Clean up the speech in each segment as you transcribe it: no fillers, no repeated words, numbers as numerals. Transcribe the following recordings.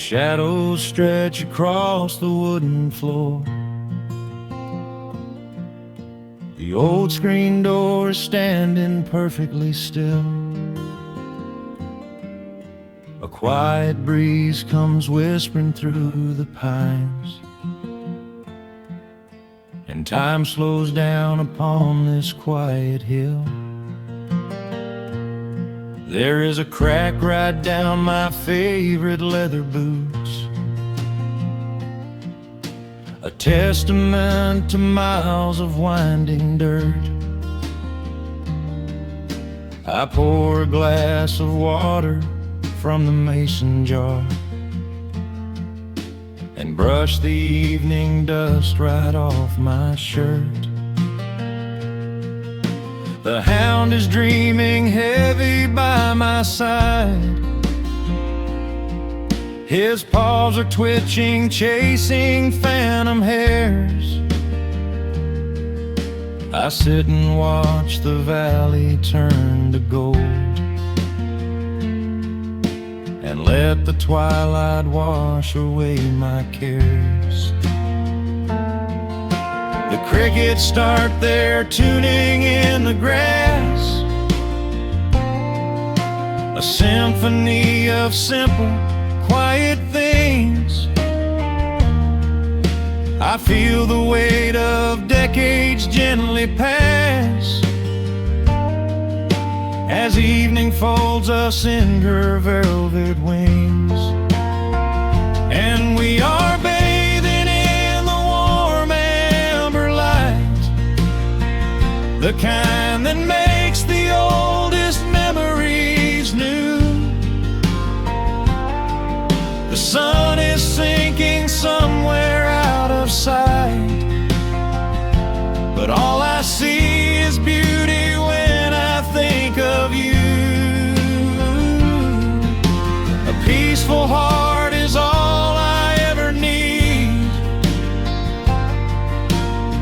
Shadows stretch across the wooden floor. The old screen door is standing perfectly still. A quiet breeze comes whispering through the pines, and time slows down upon this quiet hill. There is a crack right down my favorite leather boots, a testament to miles of winding dirt. I pour a glass of water from the mason jar and brush the evening dust right off my shirt. The hound is dreaming heavy by my side. His paws are twitching, chasing phantom hares. I sit and watch the valley turn to gold, and let the twilight wash away my cares. The crickets start their tuning in the grass, a symphony of simple, quiet things. I feel the weight of decades gently pass, as evening folds us in her velvet wings. And we are bathing in the warm amber light, the kind that makes the oldest memories new. The sun is sinking somewhere out of sight, but all I see is beauty when I think of you. A peaceful heart is all I ever need.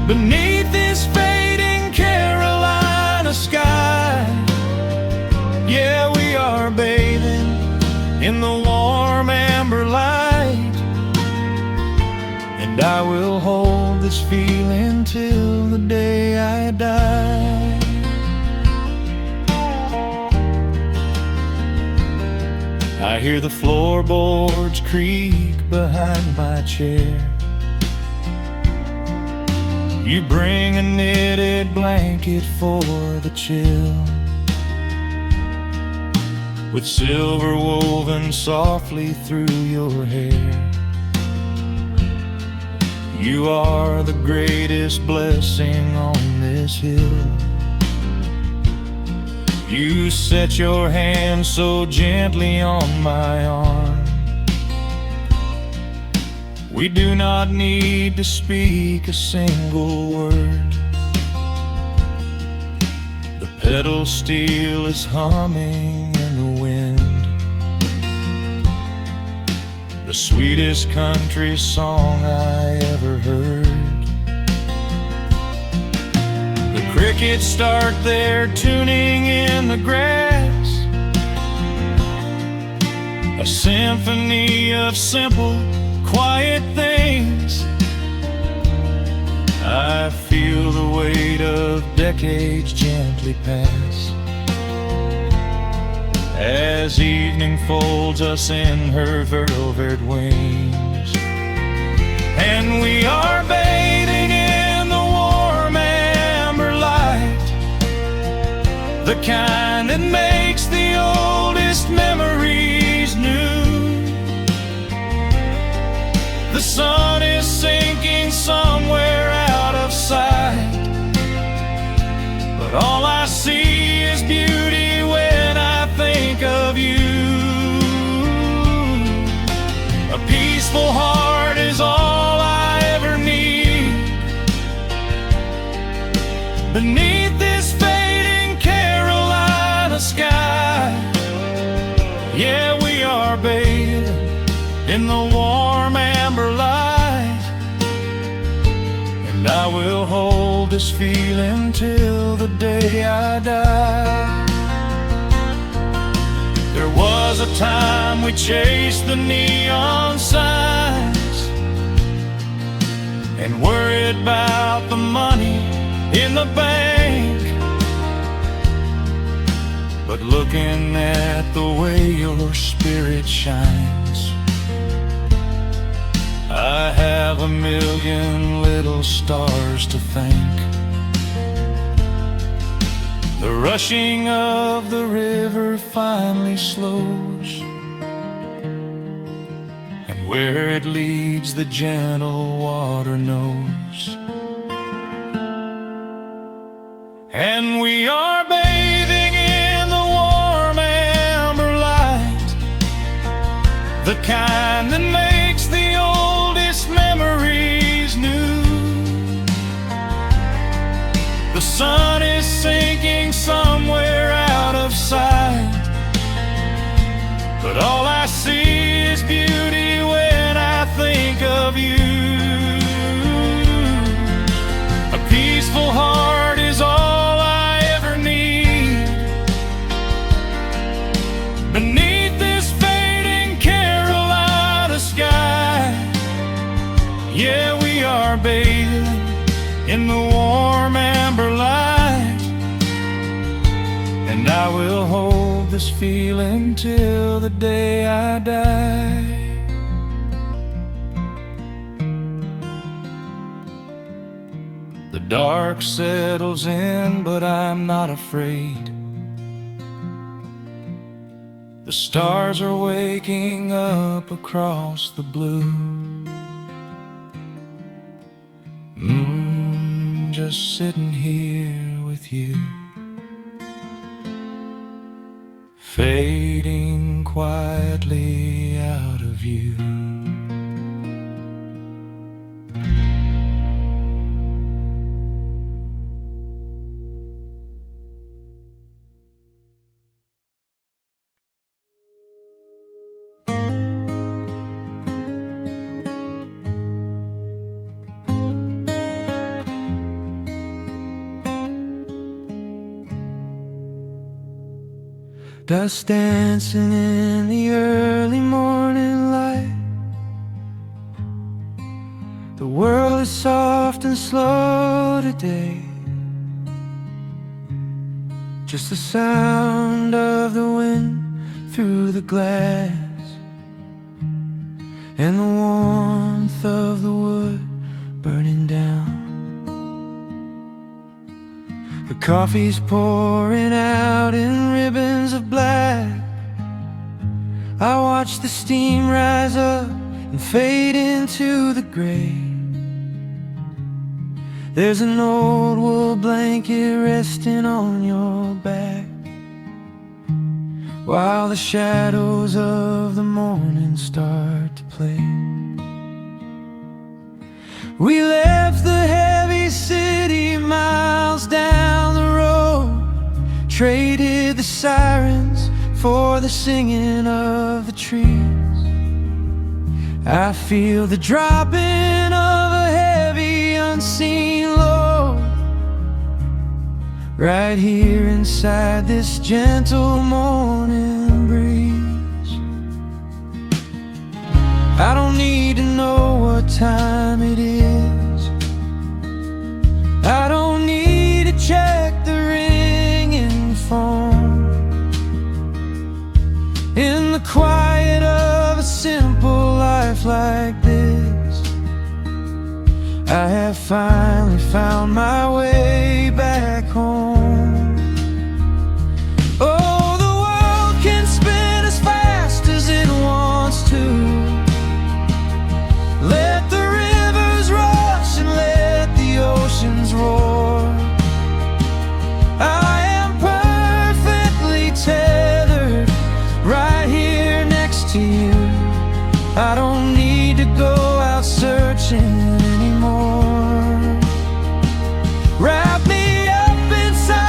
Beneath this fading Carolina sky, yeah, we are bathing in the warm amber light, and I will hold this feeling till the day I die. I hear the floorboards creak behind my chair. You bring a knitted blanket for the chill, with silver woven softly through your hair. You are the greatest blessing on this hill. You set your hand so gently on my arm. We do not need to speak a single word. The pedal steel is humming in the wind, the sweetest country song I ever heard. The crickets start their tuning in the grass, a symphony of simple, quiet things. I feel the weight of decades gently pass, as evening folds us in her velvet wings. And we are bathing in the warm amber light, the kind that makes the oldest memories new. The sun is sinking somewhere out of sight, but all I see is beauty when I think of you. A peaceful heart is all I ever need. Beneath this fading Carolina sky, yeah, we are bathing in the warm amber light, and I will hold this feeling till the day I die. There was was a time we chased the neon signs and worried about the money in the bank. But looking at the way your spirit shines, I have a million little stars to thank. The rushing of the river finally slows, and where it leads the gentle water knows. And we are bathing in the warm amber light, the kind that makes the oldest memories new. The sun is sinking somewhere out of sight, but all I see is beauty when I think of you. A peaceful heart is all I ever need. Beneath this fading Carolina sky, yeah, we are bathing in the warm amber light, and I will hold this feeling till the day I die. The dark settles in, but I'm not afraid. The stars are waking up across the blue. Just sitting here with you, fading quietly out of view. Dust dancing in the early morning light. The world is soft and slow today. Just the sound of the wind through the glass, and the warmth of the wood burning down. The coffee's pouring out in ribbons of black. I watch the steam rise up and fade into the gray. There's an old wool blanket resting on your back, while the shadows of the morning start to play. We left the heavy city miles down the road, traded the sirens for the singing of the trees. I feel the dropping of a heavy unseen load right here inside this gentle morning breeze. I don't need to know what time it is. I don't need to check the ringing phone. In the quiet of a simple life like this, I have finally found my way back home. Oh, the world can spin as fast as it wants to. Let the rivers rush and let the oceans roar. I am perfectly tethered right here next to you. I don't need to go out searching anymore. Wrap me up inside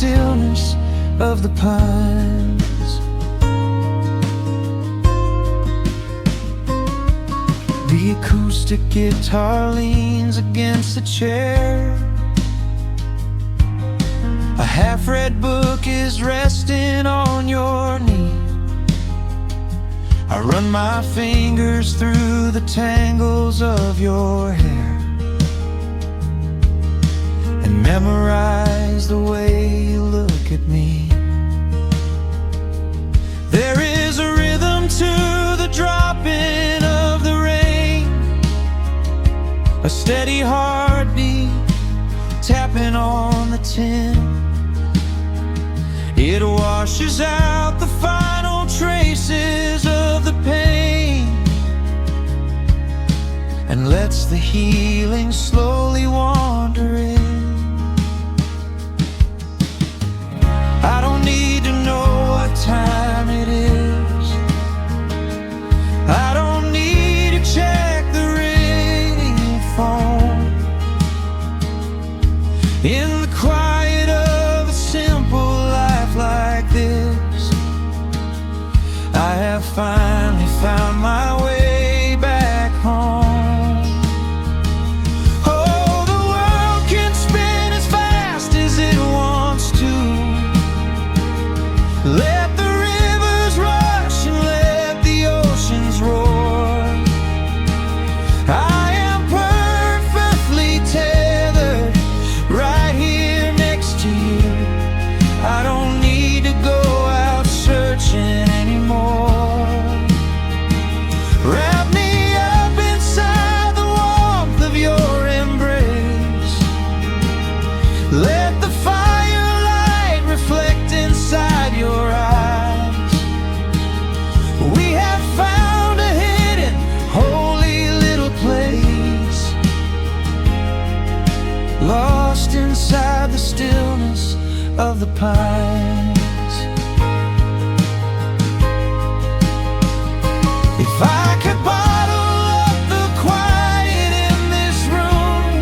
stillness of the pines. The acoustic guitar leans against the chair. A half-read book is resting on your knee. I run my fingers through the tangles of your hair and memorize the way you look at me. There is a rhythm to the dropping of the rain, a steady heartbeat tapping on the tin. It washes out the final traces of the pain and lets the healing slowly wander in. I don't need to know what time it is. I don't need to check the ringing phone. In the quiet of a simple life like this, I have finally found my way back home. Oh, the world can spin as fast as it wants to. Let the rivers rush and let the oceans roar. I am perfectly tethered right here next to you. I don't need to go out searching anymore. Wrap me up inside the warmth of your embrace. Let the firelight reflect inside your eyes. We have found a hidden, holy little place, lost inside the stillness of the pines. If I could bottle up the quiet in this room,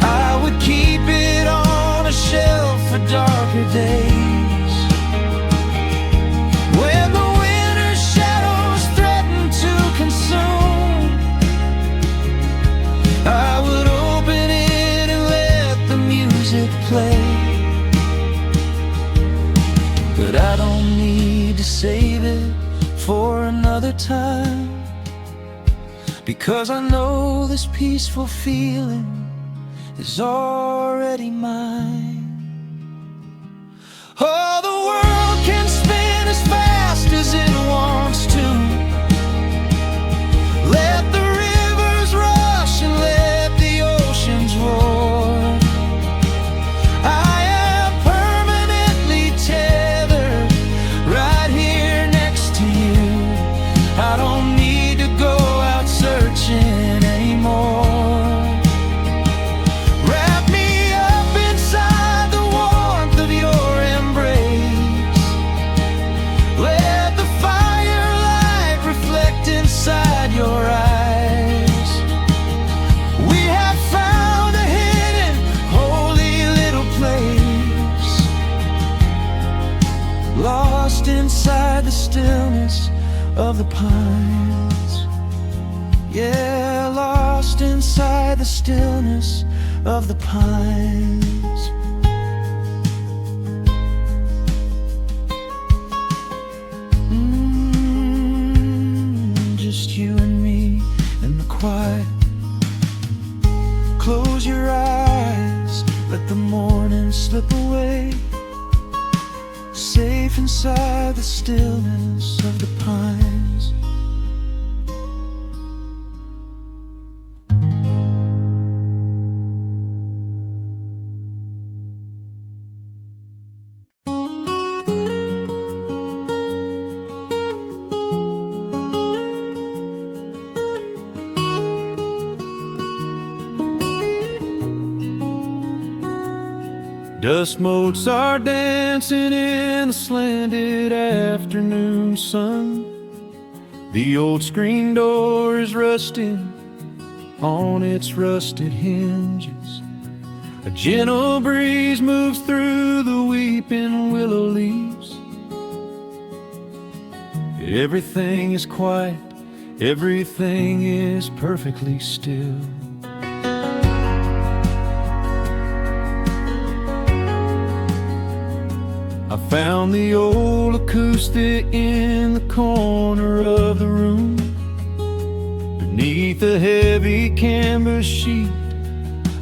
I would keep it on a shelf for darker days. When the winter's shadows threaten to consume, I would open it and let the music play. But I don't need to save it for another time, because I know this peaceful feeling is already mine. Oh, the world can spin as fast as it wants to. Let the rivers rush and let the oceans roar. I am permanently tethered right here next to you. I don't need to go out searching anymore. Wrap me up inside the warmth of your embrace. Let the firelight reflect inside your eyes. We have found a hidden, holy little place, lost inside the stillness of the pines. Yeah, lost inside the stillness of the pines. Just you and me in the quiet. Close your eyes, let the morning slip away, safe inside the stillness of the pines. Dust motes are dancing in the slanted afternoon sun. The old screen door is rusting on its rusted hinges. A gentle breeze moves through the weeping willow leaves. Everything is quiet, everything is perfectly still. I found the old acoustic in the corner of the room, beneath a heavy canvas sheet,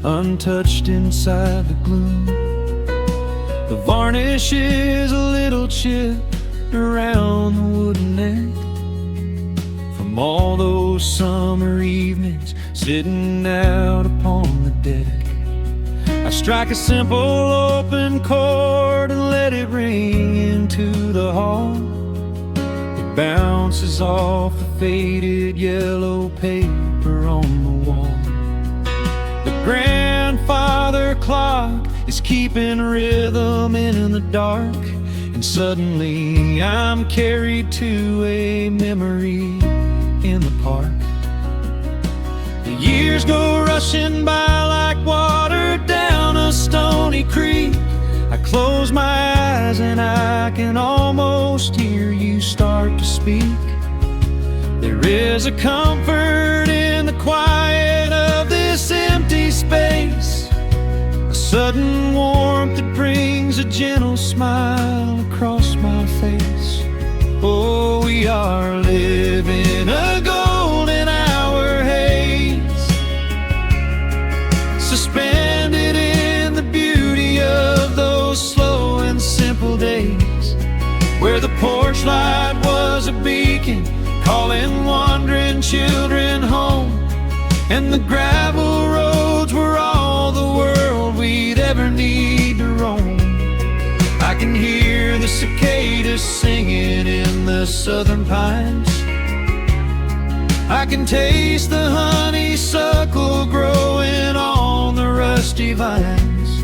untouched inside the gloom. The varnish is a little chipped around the wooden neck from all those summer evenings sitting out upon the deck. I strike a simple open chord and let it ring into the hall. It bounces off the faded yellow paper on the wall. The grandfather clock is keeping rhythm in the dark, and suddenly I'm carried to a memory in the park. The years go rushing by like water down a stony creek. I close my eyes and I can almost hear you start to speak. There is a comfort in the quiet of this empty space, a sudden warmth that brings a gentle smile across my face. Oh, we are living a golden hour haze, suspended in the beauty of those slow and simple days, where the porch light was a beacon calling wandering children home, and the gravel roads were all the world we'd ever need to roam. I can hear the cicadas singing in the southern pines. I can taste the honeysuckle growing on the rusty vines.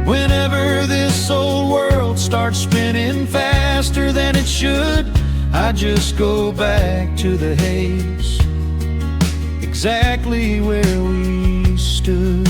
Whenever this old world starts spinning faster than it should, I just go back to the haze, exactly where we stood.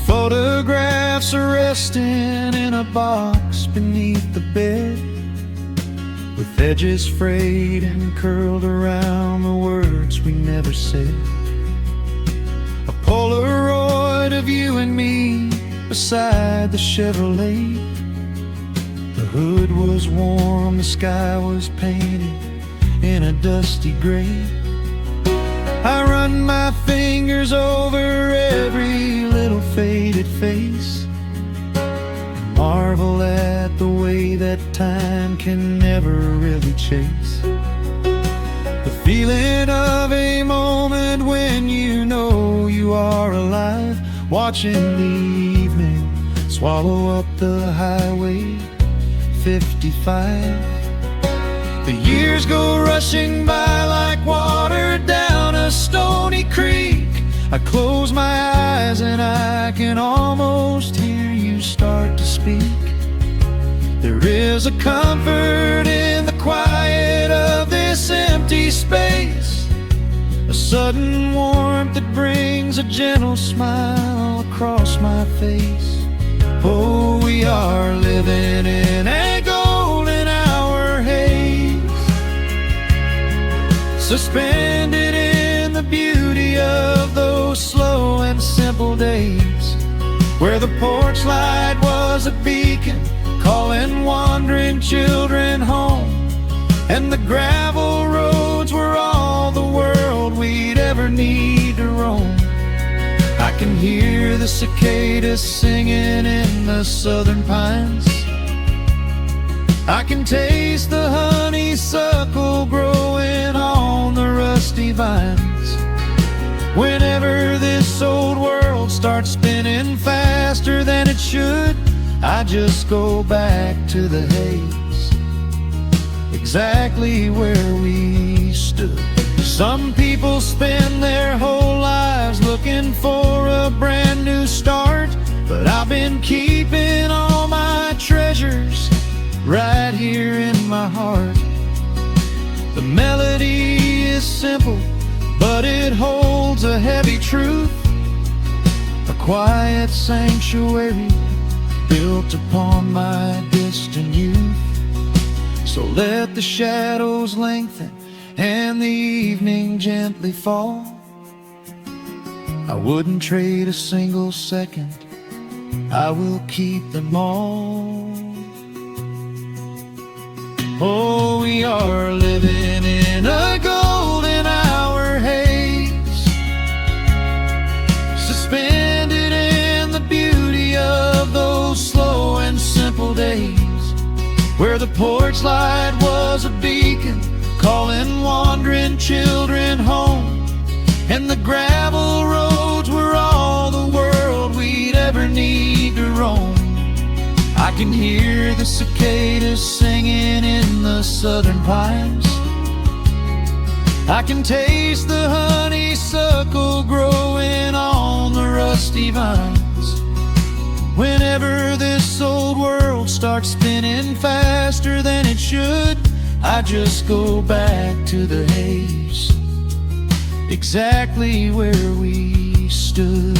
Photographs are resting in a box beneath the bed, with edges frayed and curled around the words we never said. A Polaroid of you and me beside the Chevrolet. The hood was warm, the sky was painted in a dusty gray. I run my fingers over every little faded face, marvel at the way that time can never really chase. The feeling of a moment when you know you are alive, watching the evening swallow up the highway 55. The years go rushing by like water down a stony creek. I close my eyes and I can almost hear you start to speak. There is a comfort in the quiet of this empty space, a sudden warmth that brings a gentle smile across my face. Oh, we are living in a golden hour haze, suspended in the beauty of those slow and simple days, where the porch light was a beacon calling wandering children home, and the gravel roads were all the world we'd ever need to roam. I can hear the cicadas singing in the southern pines. I can taste the honeysuckle growing on the rusty vines. Whenever this old world starts spinning faster than it should, I just go back to the haze, exactly where we stood. Some people spend their whole lives looking for a brand new start, but I've been keeping all my right here in my heart. The melody is simple, but it holds a heavy truth. A quiet sanctuary built upon my distant youth. So let the shadows lengthen and the evening gently fall. I wouldn't trade a single second, I will keep them all. Oh, we are living in a golden hour haze, suspended in the beauty of those slow and simple days, where the porch light was a beacon calling wandering children home, and the gravel roads were all the world we'd ever need to roam. I can hear the cicadas singing in the southern pines. I can taste the honeysuckle growing on the rusty vines. Whenever this old world starts spinning faster than it should, I just go back to the haze, exactly where we stood.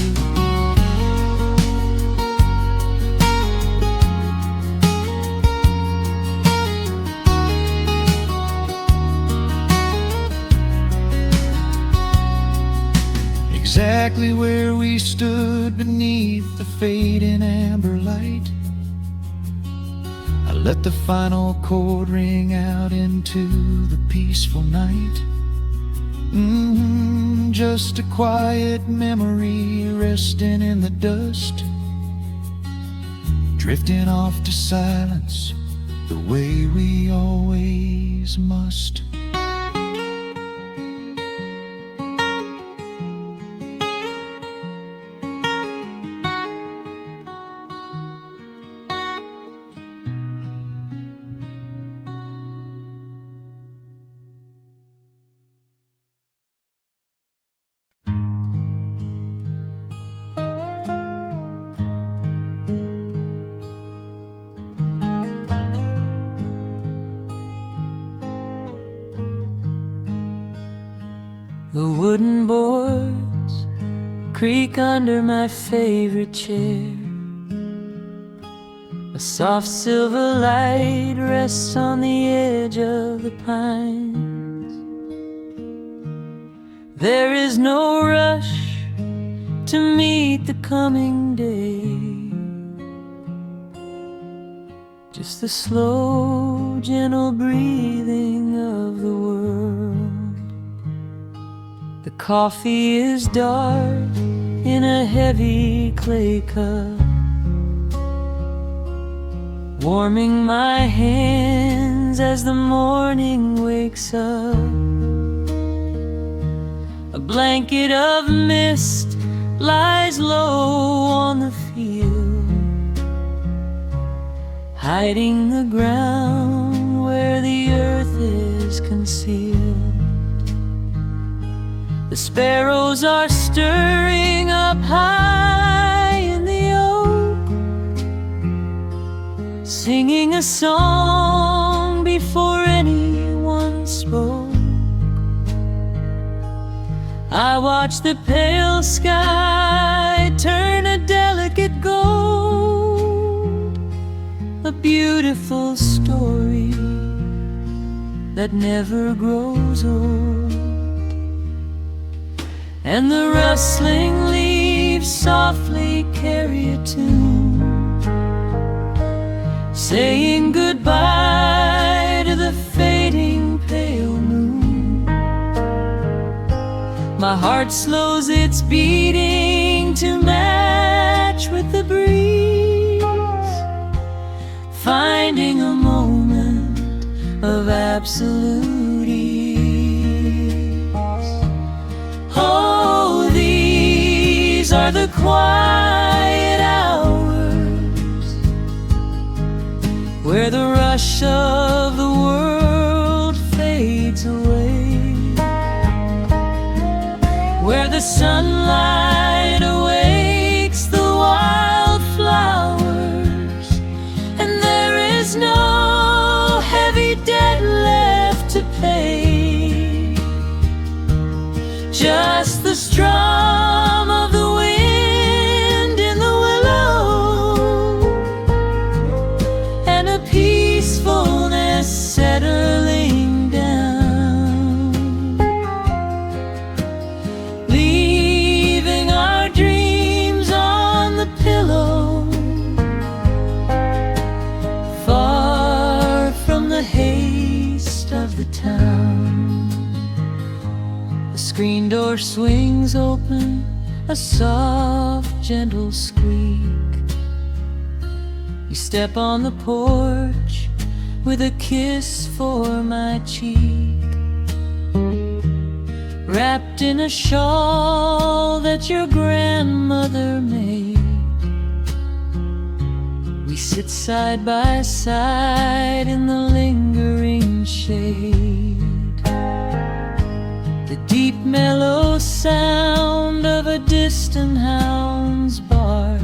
Exactly where we stood beneath the fading amber light. I let the final chord ring out into the peaceful night. Just a quiet memory resting in the dust, drifting off to silence the way we always must. The wooden boards creak under my favorite chair. A soft silver light rests on the edge of the pines. There is no rush to meet the coming day, just the slow, gentle breathing of the world. The coffee is dark in a heavy clay cup, warming my hands as the morning wakes up. A blanket of mist lies low on the field, hiding the ground where the earth is concealed. The sparrows are stirring up high in the oak, singing a song before anyone spoke. I watch the pale sky turn a delicate gold, a beautiful story that never grows old. And the rustling leaves softly carry a tune, saying goodbye to the fading pale moon. My heart slows its beating to match with the breeze, finding a moment of absolute ease. Oh, these are the quiet hours where the rush of the world fades away, where the sunlight awakes the wildflowers, and there is no The screen door swings open, a soft, gentle squeak. You step on the porch with a kiss for my cheek, wrapped in a shawl that your grandmother made. We sit side by side in the lingering shade. The deep mellow sound of a distant hound's bark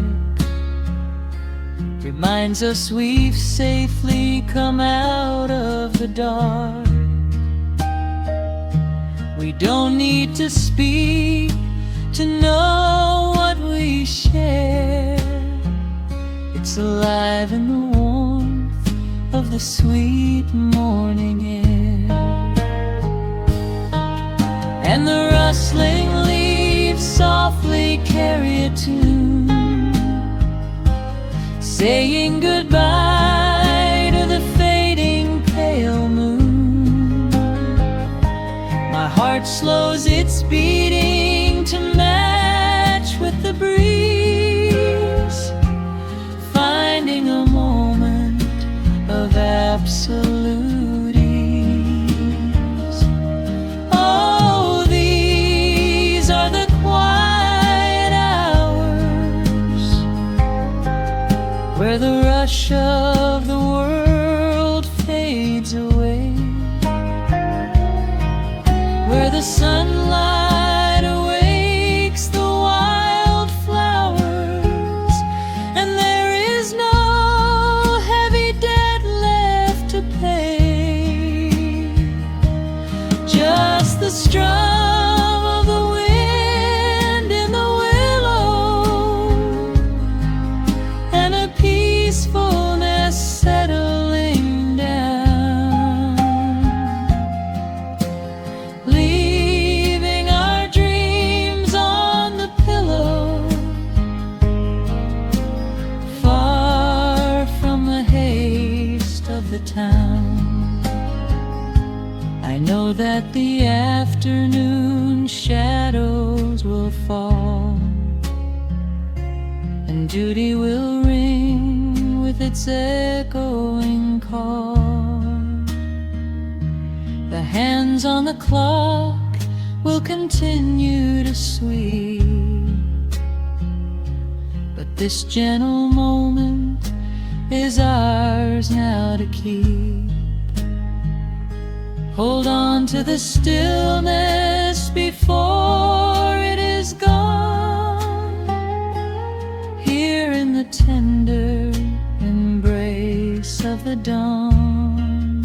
reminds us we've safely come out of the dark. We don't need to speak to know what we share. It's alive in the warmth of the sweet morning air. And the rustling leaves softly carry a tune, saying goodbye to the fading pale moon. My heart slows its beating to match with the breeze, finding a moment of absolute ease. Oh, these are the quiet hours where the rush of the world fades away, where the sunlight awakes the wild flowers, and there is no heavy debt left to pay. Just the strum of the wind in the willow, and a peacefulness settling down, leaving our dreams on the pillow, far from the haste of the town. I know that the afternoon shadows will fall, and duty will ring with its echoing call. The hands on the clock will continue to sweep, but this gentle moment is ours now to keep. Hold on to the stillness before it is gone, here in the tender embrace of the dawn.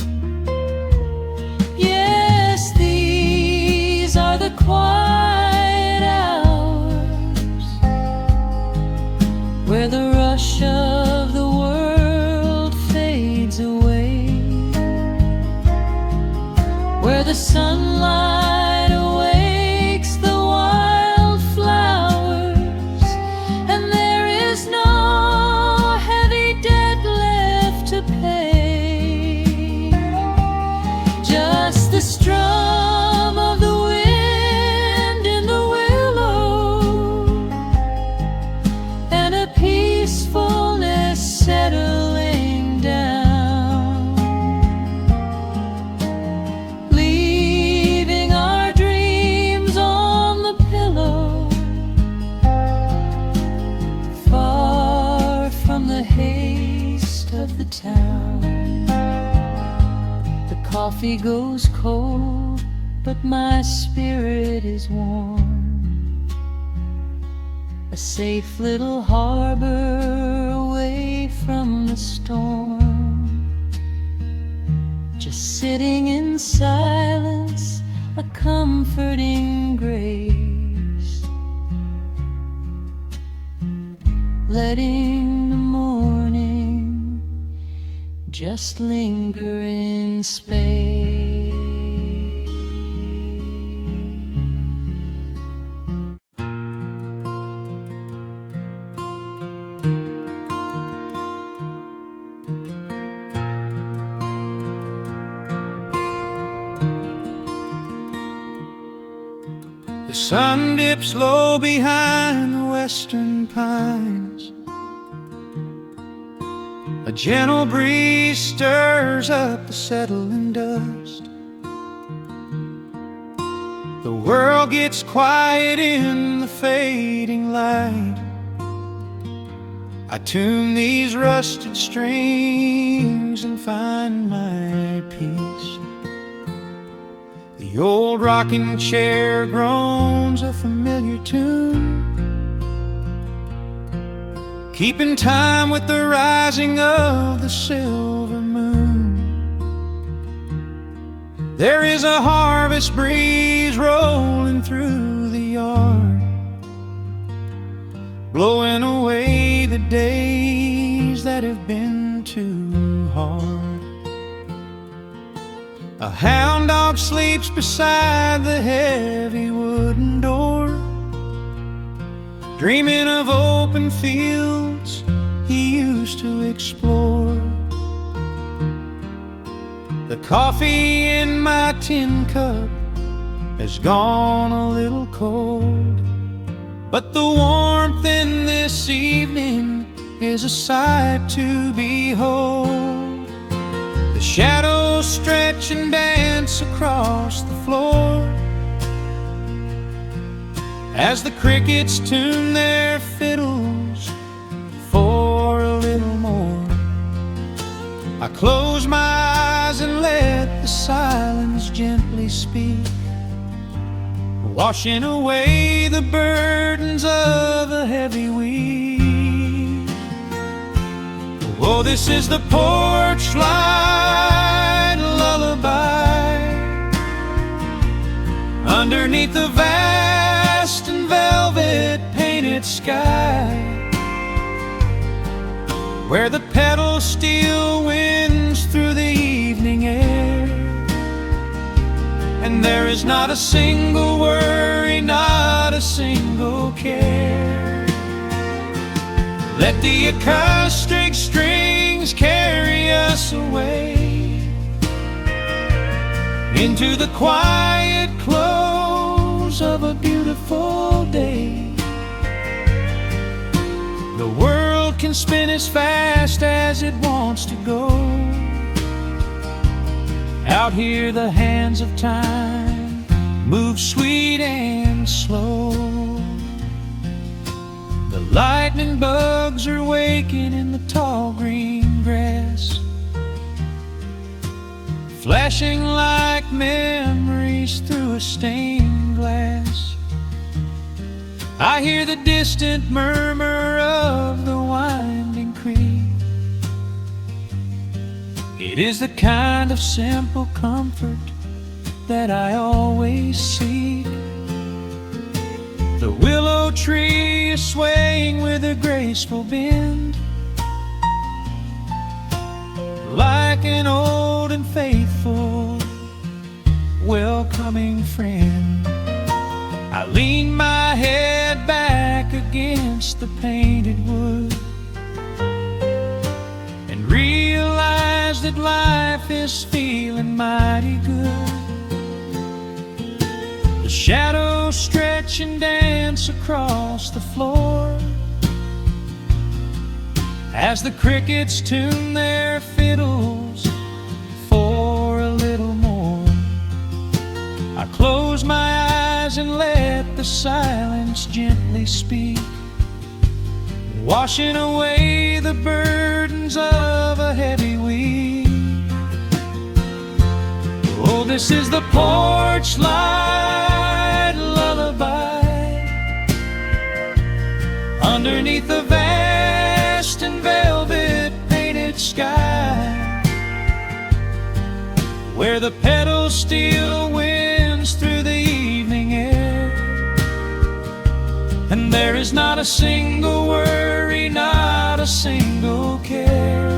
Yes, these are the quiet hours where the rush of the world fades away, where the sunlight awakes the wild flowers, and there is no heavy debt left to pay. Just the strum of the wind in the willow, and a peacefulness settling down, leaving our dreams on the pillow, far from the haste of the town. The coffee goes cold, but my spirit is warm, a safe little harbor away from the storm. Just sitting in silence, a comforting grace, letting the morning just linger in space. The sun dips low behind the western pines. A gentle breeze stirs up the settling dust. The world gets quiet in the fading light. I tune these rusted strings and find my peace. The old rocking chair groans a familiar tune, keeping time with the rising of the silver moon. There is a harvest breeze rolling through the yard, blowing away the days that have been too hard. A hound dog sleeps beside the heavy wooden door, dreaming of open fields he used to explore. The coffee in my tin cup has gone a little cold, but the warmth in this evening is a sight to behold. The shadows stretch and dance across the floor as the crickets tune their fiddles for a little more. I close my eyes and let the silence gently speak, washing away the burdens of a heavy week. Oh, this is the porch light lullaby underneath the vast and velvet painted sky, where the pedal steel winds through the evening air, and there is not a single worry, not a single care. Let the acoustic strings carry us away into the quiet close of a beautiful day. The world can spin as fast as it wants to go. Out here the hands of time move sweet and slow. The lightning bugs are waking in the tall green grass, flashing like memories through a stained glass. I hear the distant murmur of the winding creek. It is the kind of simple comfort that I always seek. The willow tree is swaying with a graceful bend, like an old and faithful welcoming friend. I lean my head back against the painted wood and realize that life is feeling mighty good. The shadows stretch and dance across the floor as the crickets tune their fiddles for a little more. I close my eyes and let the silence gently speak, washing away the burdens of a heavy week. Oh, this is the porch light lullaby underneath the vast and velvet painted sky, where the pedal steel winds through the evening air, and there is not a single worry, not a single care.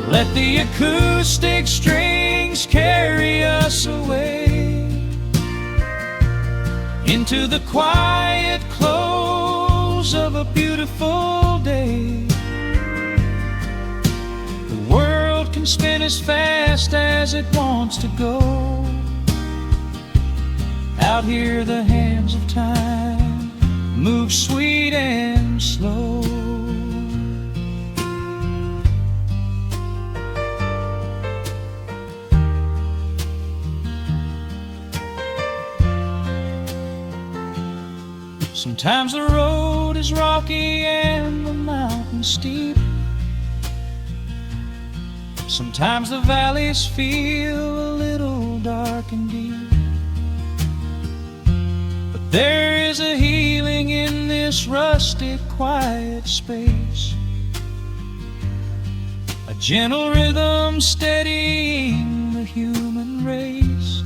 Let the acoustic strings carry us away into the quiet close of a beautiful day. The world can spin as fast as it wants to go. Out Out here the hands of time move sweet and slow. Sometimes the road is rocky and the mountain steep. Sometimes the valleys feel a little dark and deep. But there is a healing in this rustic, quiet space, a gentle rhythm steadying the human race.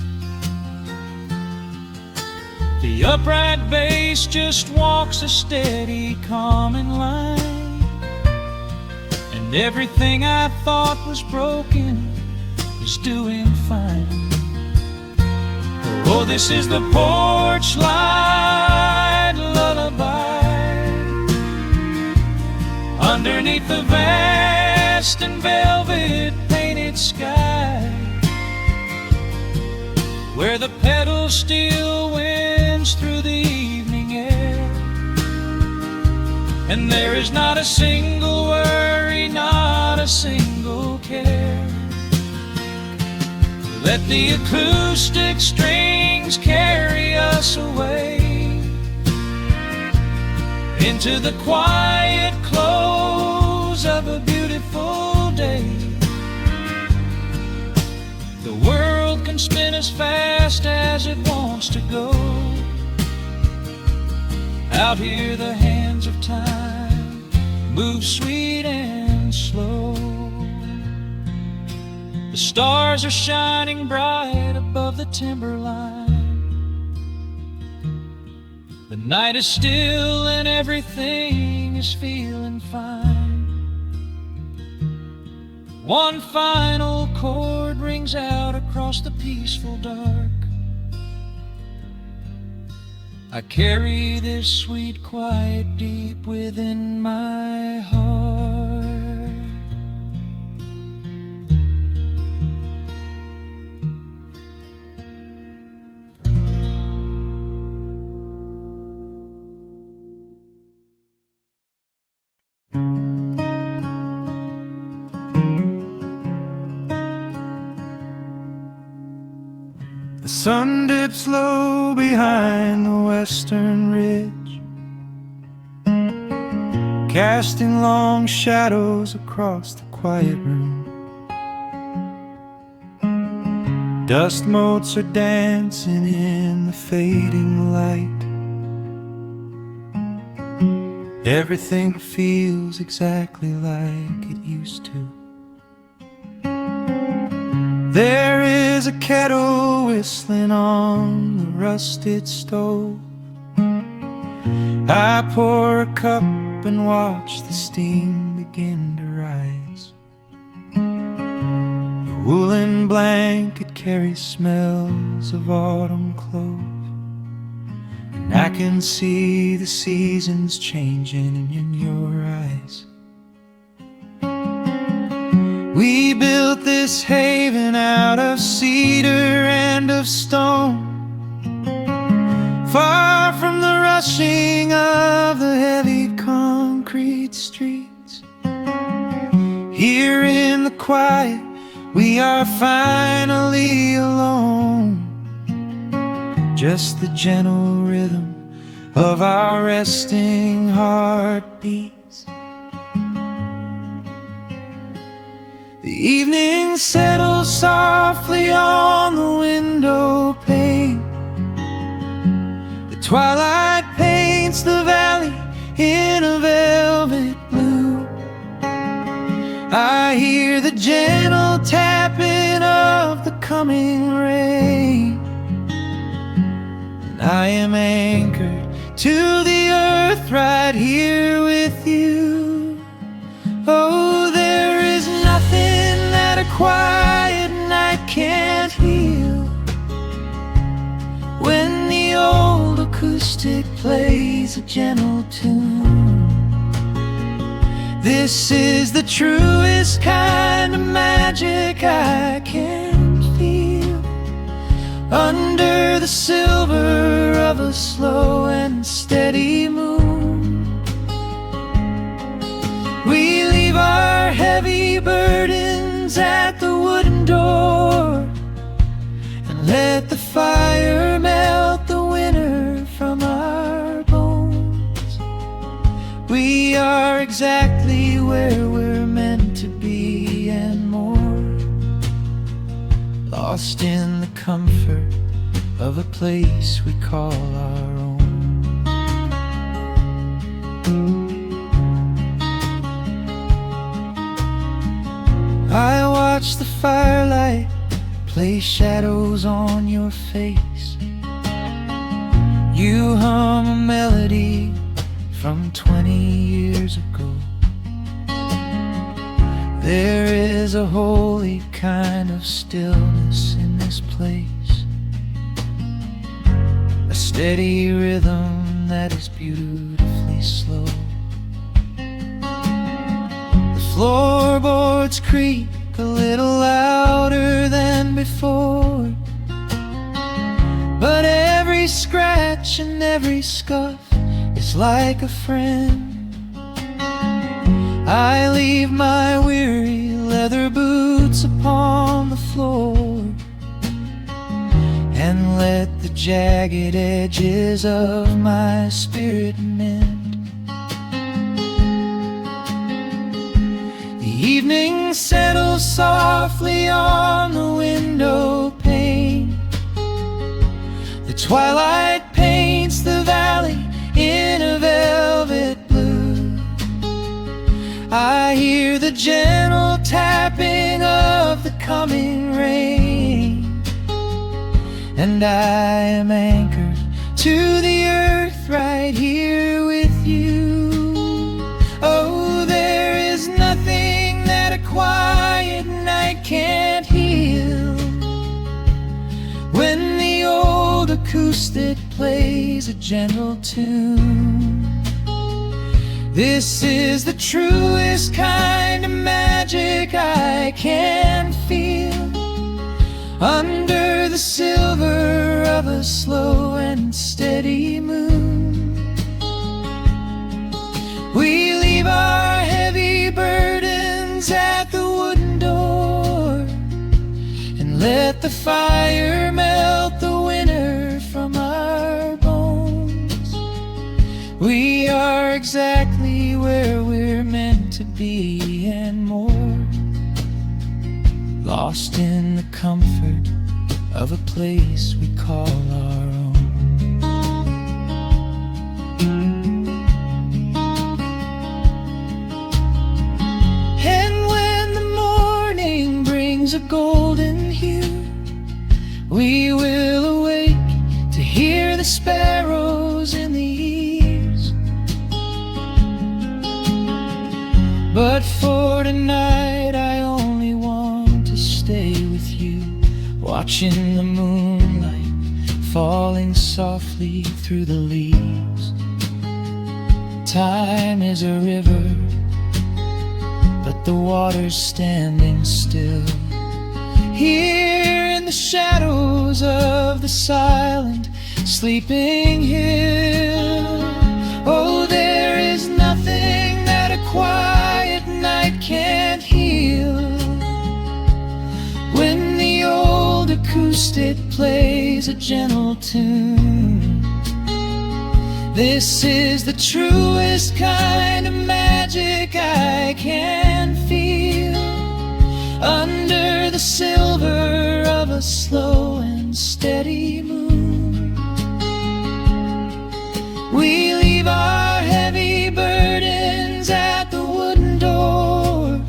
The upright bass just walks a steady, calming line, and everything I thought was broken is doing fine. Oh, this is the porch light lullaby underneath the vast and velvet painted sky, where the pedals still winds through the evening air, and there is not a single worry, not a single care. Let the acoustic strings carry us away into the quiet close of a beautiful day. The world can spin as fast as it wants to go. Out here the hands of time move sweet and slow. The stars are shining bright above the timberline. The night is still and everything is feeling fine. One final chord rings out across the peaceful dark. I carry this sweet quiet deep within my heart. The sun dips low behind the western ridge, casting long shadows across the quiet room. Dust motes are dancing in the fading light. Everything feels exactly like it used to. There is a kettle whistling on the rusted stove. I pour a cup and watch the steam begin to rise. The woolen blanket carries smells of autumn clove, and I can see the seasons changing in your eyes. We built this haven out of cedar and of stone, far from the rushing of the heavy concrete streets. Here in the quiet, we are finally alone. Just the gentle rhythm of our resting heartbeats. The evening settles softly on the window pane. The twilight paints the valley in a velvet blue. I hear the gentle tapping of the coming rain, and I am anchored to the earth right here with you. Oh, there is nothing that a quiet night can't heal, when the old acoustic plays a gentle tune. This is the truest kind of magic I can feel, under the silver of a slow and steady moon. We leave our heavy burdens at the wooden door and let the fire melt the winter from our bones. We are exactly where we're meant to be and more, lost in the comfort of a place we call our own. I watch the firelight play shadows on your face. You hum a melody from 20 years ago. There is a holy kind of stillness in this place, a steady rhythm that is beautifully slow. The floorboards creak a little louder than before, but every scratch and every scuff is like a friend. I leave my weary leather boots upon the floor and let the jagged edges of my spirit mend. The evening settles softly on the window pane. The twilight paints the valley in a velvet blue. I hear the gentle tapping of the coming rain, and I am anchored to the earth right here with you. Oh, there is nothing that a quiet night can't heal. When the old acoustic plays a gentle tune, this is the truest kind of magic I can feel. Under the silver of a slow and steady moon, we leave our heavy burdens at the wooden door and let the fire melt the winter from our bones. We are exactly where we're meant to be and more, lost in the comfort of a place we call our own. And when the morning brings a golden hue, we will awake to hear the sparrows in the eaves. But for tonight I only want to stay with you, watching the moonlight falling softly through the leaves. Time is a river, but the water's standing still. Here in the shadows of the silent sleeping hill. Oh, there is nothing that a quiet night can't heal. When the old acoustic plays a gentle tune, this is the truest kind of magic I can feel. Under the silver of a slow and steady moon, we leave our heavy burdens at the wooden door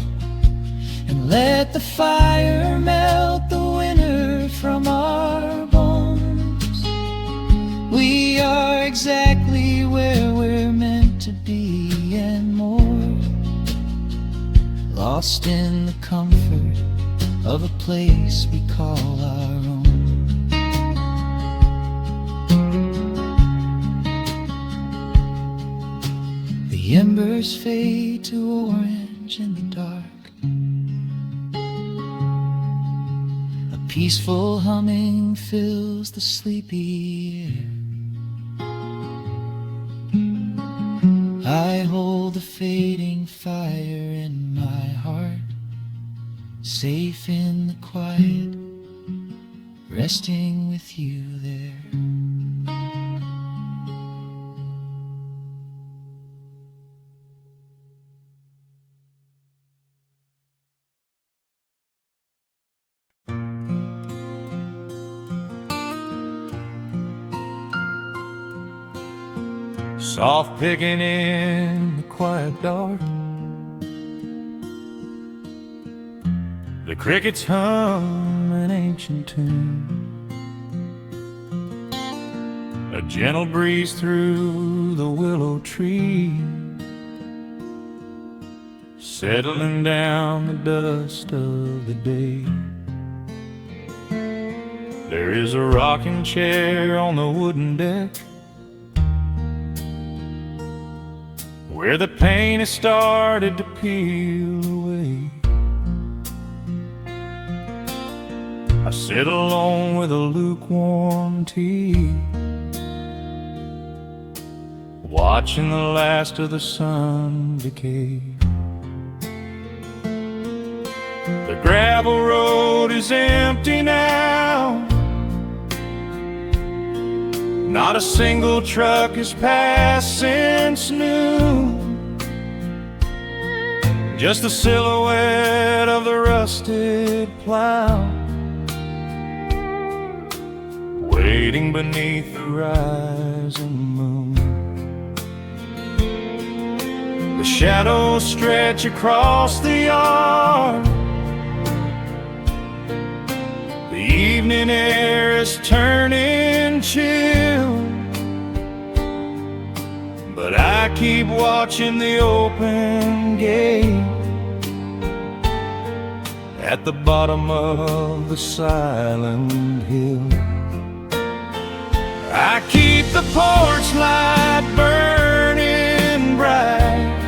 and let the fire melt the winter from our bones. We are exactly where we're meant to be and more, lost in the comfort of a place we call our own. The embers fade to orange in the dark. A peaceful humming fills the sleepy air. I hold the fading fire in my heart, safe in the quiet, resting with you there. Soft picking in the quiet dark, the crickets hum an ancient tune, a gentle breeze through the willow tree, settling down the dust of the day. There is a rocking chair on the wooden deck, where the paint has started to peel away. I sit alone with a lukewarm tea, watching the last of the sun decay. The gravel road is empty now, not a single truck has passed since noon. Just the silhouette of the rusted plow, waiting beneath the rising moon. The shadows stretch across the yard, the evening air is turning chill, but I keep watching the open gate at the bottom of the silent hill. I keep the porch light burning bright,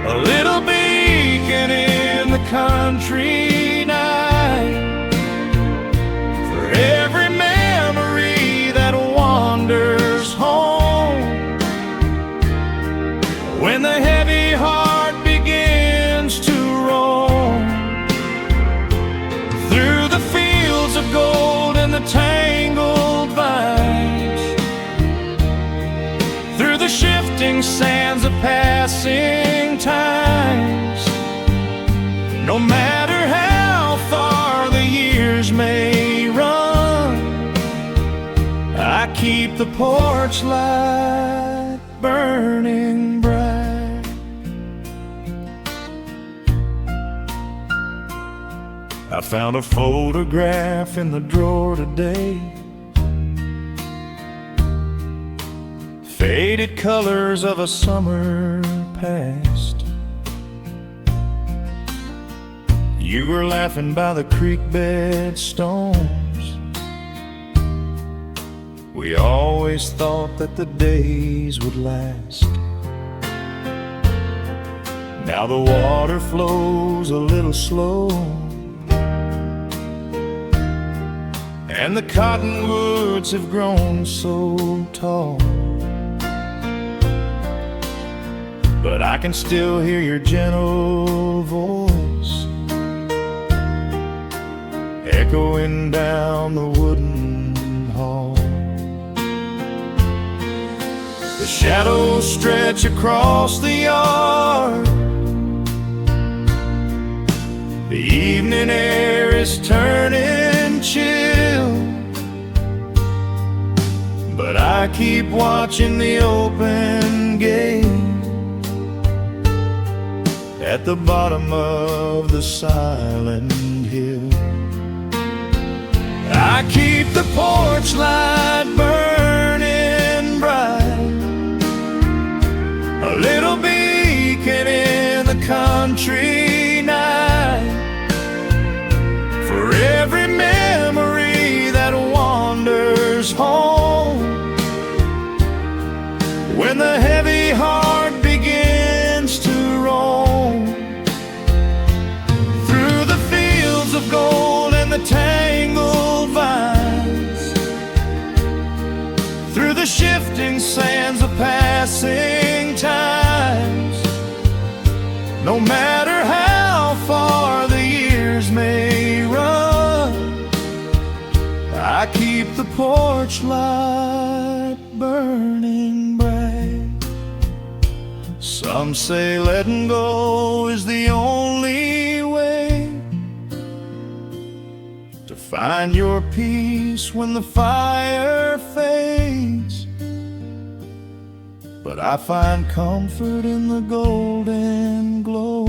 a little beacon in the country night, for every memory that wanders home, when the heavy heart begins to roam through the fields of gold and the tangled vines, through the shifting sands of passing times. No matter how far the years may run, I keep the porch light burning bright. I found a photograph in the drawer today, faded colors of a summer past. You were laughing by the creek bed stones. We always thought that the days would last. Now the water flows a little slow, and the cottonwoods have grown so tall, but I can still hear your gentle voice echoing down the wooden hall. The shadows stretch across the yard, the evening air is turning chill, but I keep watching the open gate at the bottom of the silent hill. I keep the porch light burning bright, a little beacon in the country night, for every memory that wanders home, when the heavy heart begins to roam through the fields of gold and the tangled vines, through the shifting sands of passing times. No matter how far the years may run, I keep the porch light burning bright. Some say letting go is the only way to find your peace when the fire fades. But I find comfort in the golden glow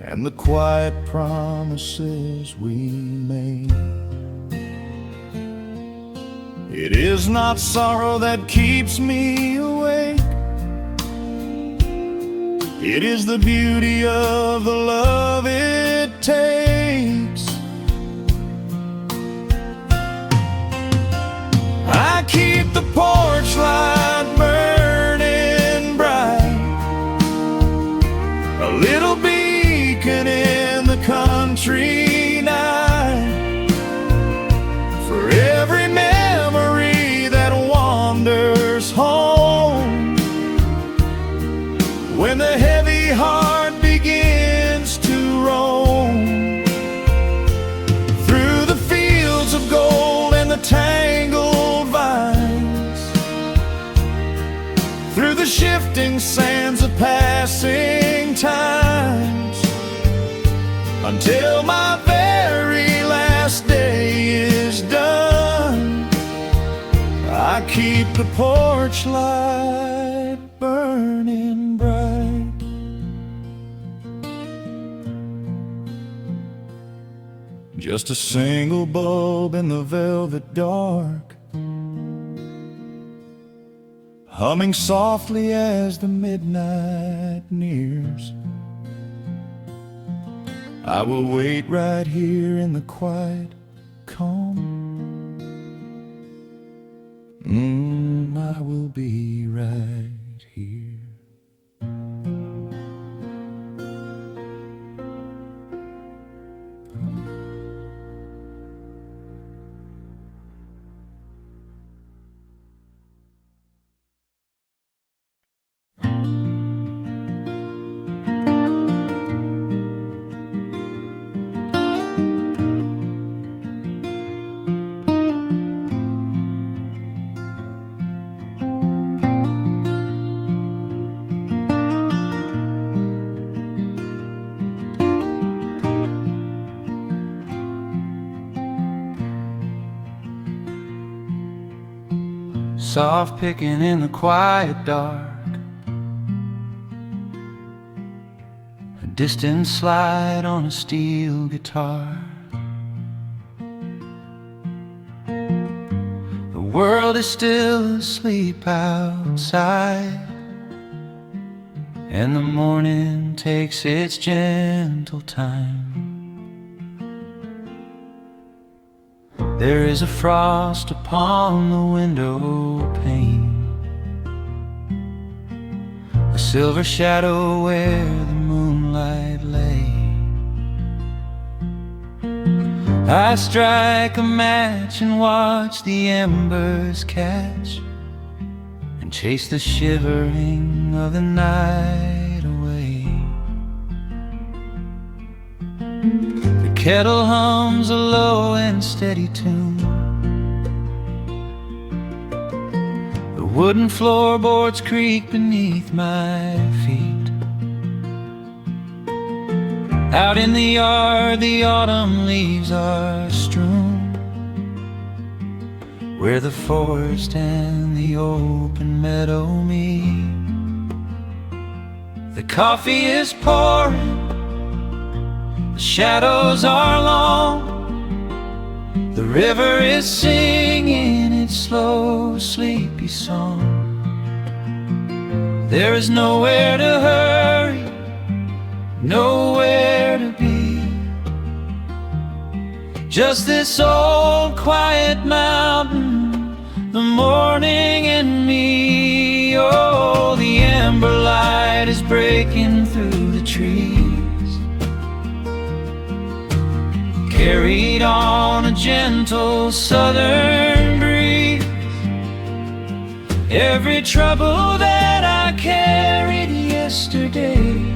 and the quiet promises we made. It is not sorrow that keeps me awake. It is the beauty of the love it takes. I keep the porch light burning bright, a little beacon in the country night, for every memory that wanders home. When the heavy heart begins to roam through the fields of gold and the tangled vines, through the shifting sands of passing times, until my very last day is done, I keep the porch light burning bright. Just a single bulb in the velvet dark, humming softly as the midnight nears. I will wait right here in the quiet calm. I will be right here. Soft picking in the quiet dark, a distant slide on a steel guitar. The world is still asleep outside, and the morning takes its gentle time. There is a frost upon the window pane, a silver shadow where the moonlight lay. I strike a match and watch the embers catch, and chase the shivering of the night away. The kettle hums a low and steady tune, the wooden floorboards creak beneath my feet. Out in the yard the autumn leaves are strewn, where the forest and the open meadow meet. The coffee is pouring, the shadows are long, the river is singing its slow, sleepy song. There is nowhere to hurry, nowhere to be, just this old quiet mountain, the morning and me. Oh, the amber light is breaking through the trees, carried on a gentle southern breeze. Every trouble that I carried yesterday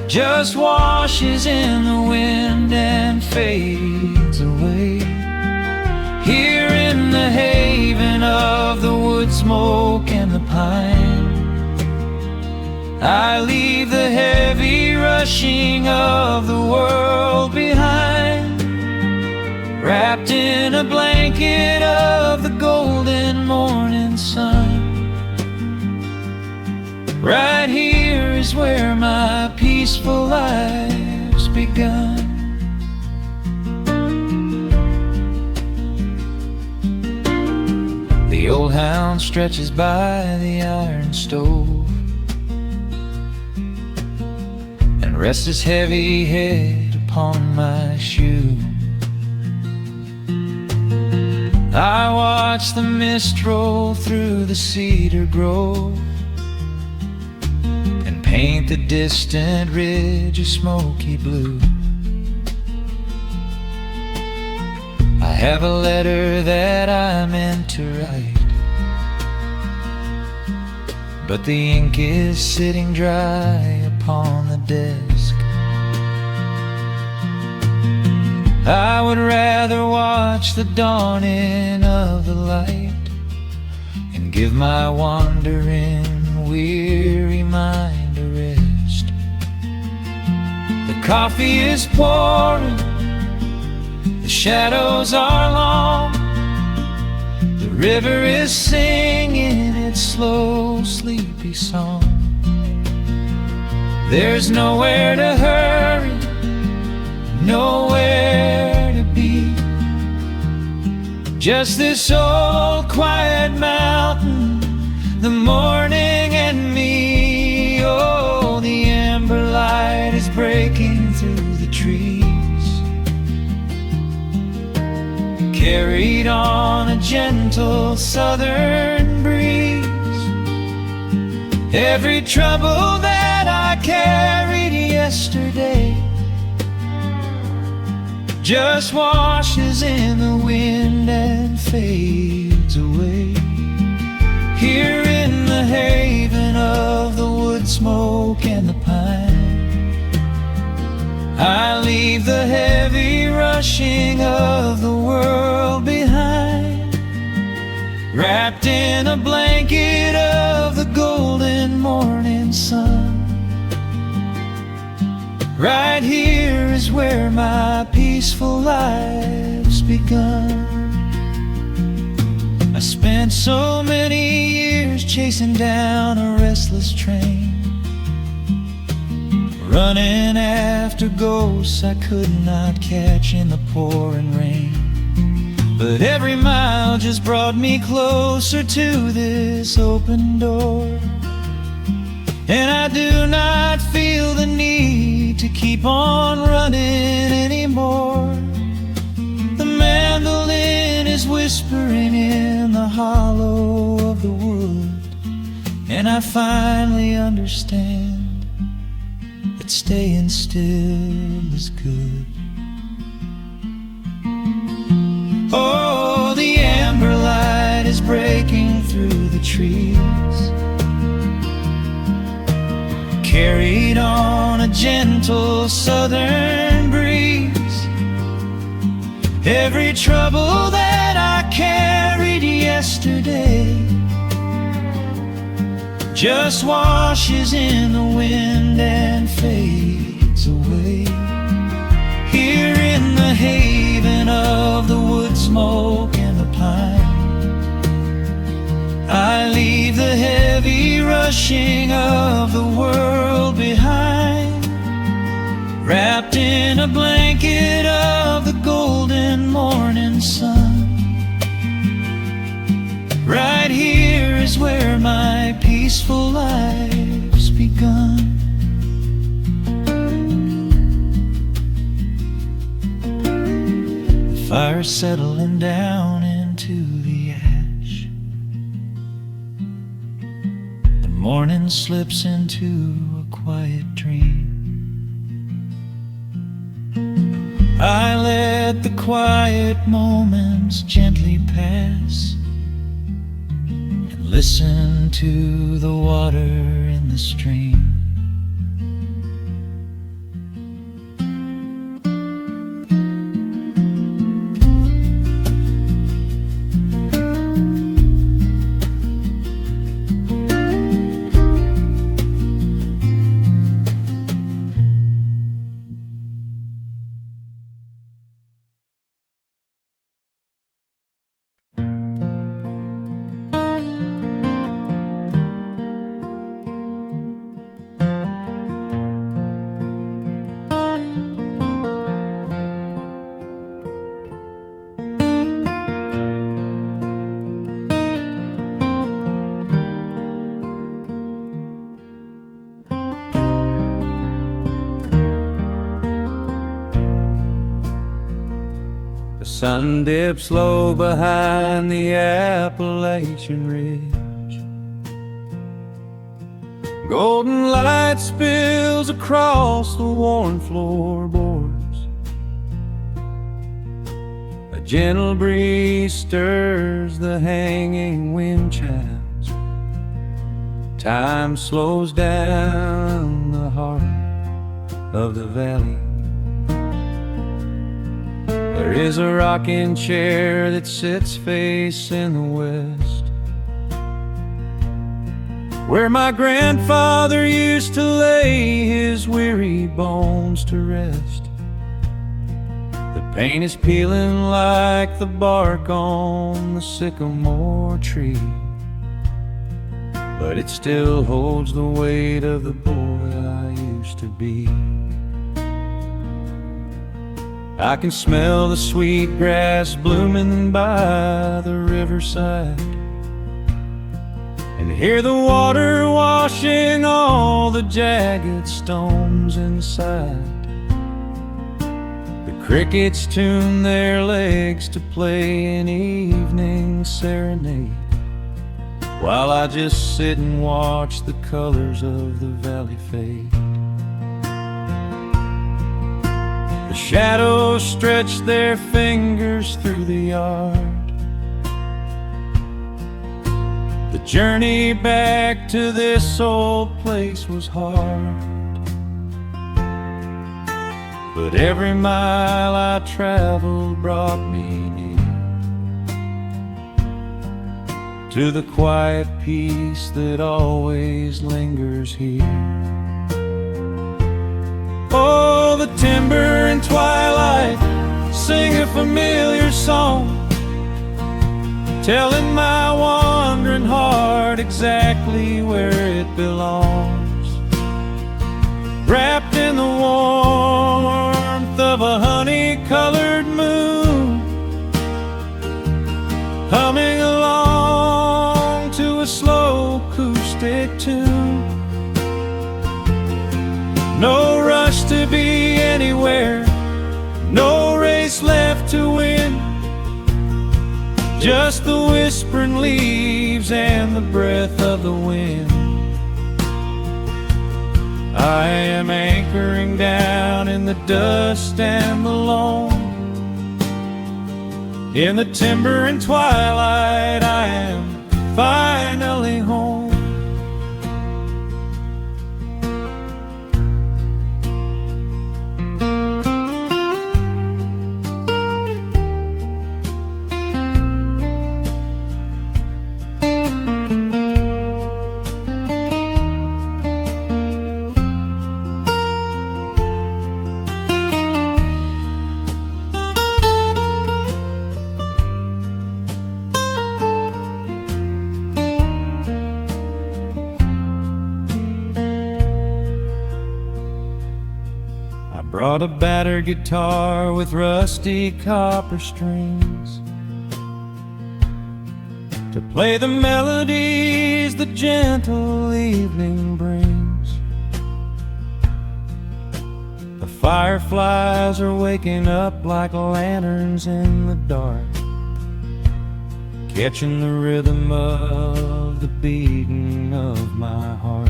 just washes in the wind and fades away. Here in the haven of the wood smoke and the pine, I leave the heavy rushing of the world behind, wrapped in a blanket of the golden morning sun. Right here is where my peaceful life's begun. The old hound stretches by the iron stove and rests his heavy head upon my shoe. I watch the mist roll through the cedar grove and paint the distant ridge a smoky blue. I have a letter that I meant to write, but the ink is sitting dry upon the desk. I would rather watch the dawning of the light and give my wandering, weary mind a rest. The coffee is pouring, the shadows are long, the river is singing its slow, sleepy song. There's nowhere to hurry, nowhere to be, just this old quiet mountain, the morning and me. Oh, the amber light is breaking through the trees, carried on a gentle southern breeze. Every trouble that I carried yesterday just washes in the wind and fades away. Here in the haven of the wood smoke and the pine, I leave the heavy rushing of the world behind, wrapped in a blanket of the golden morning sun. Right here is where my peaceful life's begun. I spent so many years chasing down a restless train, running after ghosts I could not catch in the pouring rain. But every mile just brought me closer to this open door, and I do not feel the need to keep on running anymore. The mandolin is whispering in the hollow of the wood, and I finally understand that staying still is good. Oh, the amber light is breaking through the trees, carried on a gentle southern breeze. Every trouble that I carried yesterday just washes in the wind and fades away. Here in the haven of the wood smoke and the pine, I leave the heavy rushing of the world behind, wrapped in a blanket of the golden morning sun. Right here is where my peaceful life's begun. The fire settling down into the ash, the morning slips into a quiet dream. I let the quiet moments gently pass, listen to the water in the stream. The sun dips low behind the Appalachian Ridge. Golden light spills across the worn floorboards. A gentle breeze stirs the hanging wind chimes. Time slows down the heart of the valley. There is a rocking chair that sits facing the west, where my grandfather used to lay his weary bones to rest. The paint is peeling like the bark on the sycamore tree, but it still holds the weight of the boy I used to be. I can smell the sweet grass blooming by the riverside, and hear the water washing all the jagged stones inside. The crickets tune their legs to play an evening serenade, while I just sit and watch the colors of the valley fade. The shadows stretch their fingers through the yard. The journey back to this old place was hard, but every mile I traveled brought me near to the quiet peace that always lingers here. Oh, the timber and twilight sing a familiar song, telling my wandering heart exactly where it belongs. Wrapped in the warmth of a honey-colored moon, humming along to a slow acoustic tune. No rush to be anywhere, no race left to win, just the whispering leaves and the breath of the wind. I am anchoring down in the dust and the loam. In the timber and twilight I am finally home. Brought a battered guitar with rusty copper strings to play the melodies the gentle evening brings. The fireflies are waking up like lanterns in the dark, catching the rhythm of the beating of my heart.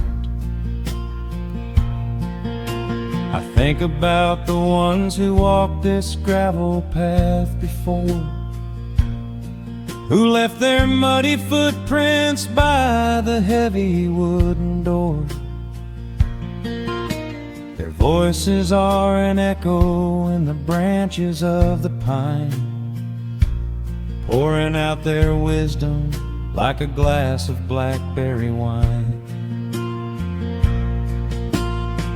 I think about the ones who walked this gravel path before, who left their muddy footprints by the heavy wooden door. Their voices are an echo in the branches of the pine, pouring out their wisdom like a glass of blackberry wine.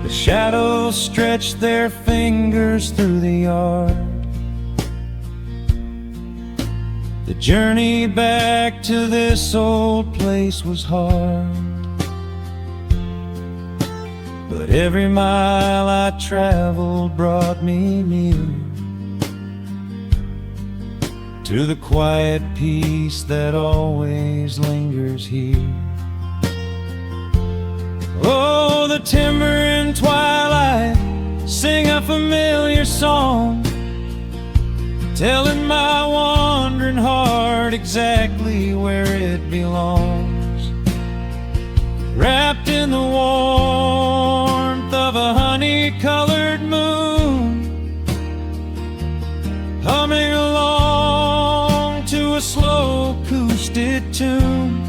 The shadows stretch their fingers through the yard. The journey back to this old place was hard, but every mile I traveled brought me near to the quiet peace that always lingers here. Oh, the timber and twilight sing a familiar song, telling my wandering heart exactly where it belongs. Wrapped in the warmth of a honey-colored moon, humming along to a slow acoustic tune.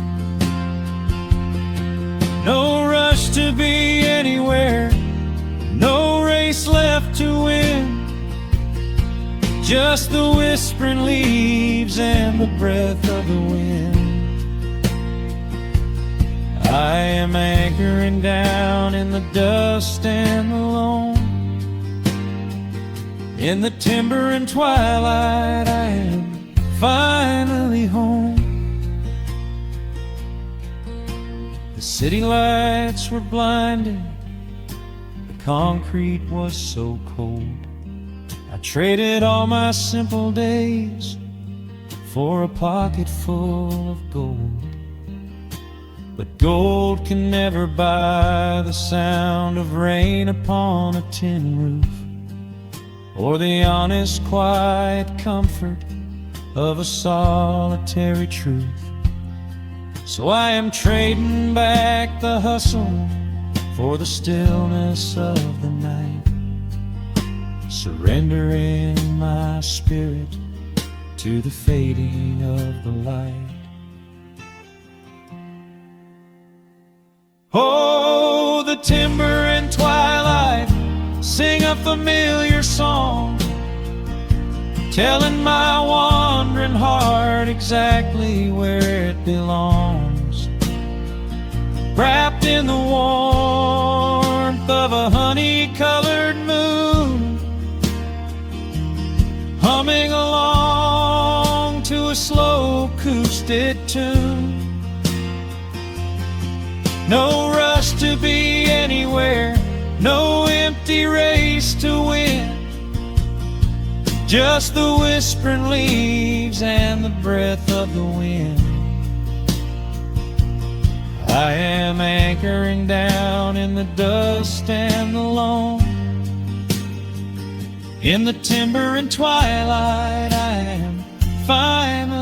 No rush to be anywhere, no race left to win, just the whispering leaves and the breath of the wind. I am anchoring down in the dust and the loam. In the timber and twilight I am finally home. The city lights were blinding, the concrete was so cold. I traded all my simple days for a pocket full of gold. But gold can never buy the sound of rain upon a tin roof, or the honest, quiet comfort of a solitary truth. So I am trading back the hustle for the stillness of the night, surrendering my spirit to the fading of the light. Oh, the timber and twilight sing a familiar song, telling my wandering heart exactly where it belongs. Wrapped in the warmth of a honey-colored moon, humming along to a slow acoustic tune. No rush to be anywhere, no empty race to win, just the whispering leaves and the breath of the wind. I am anchoring down in the dust and the loam. In the timber and twilight I am finally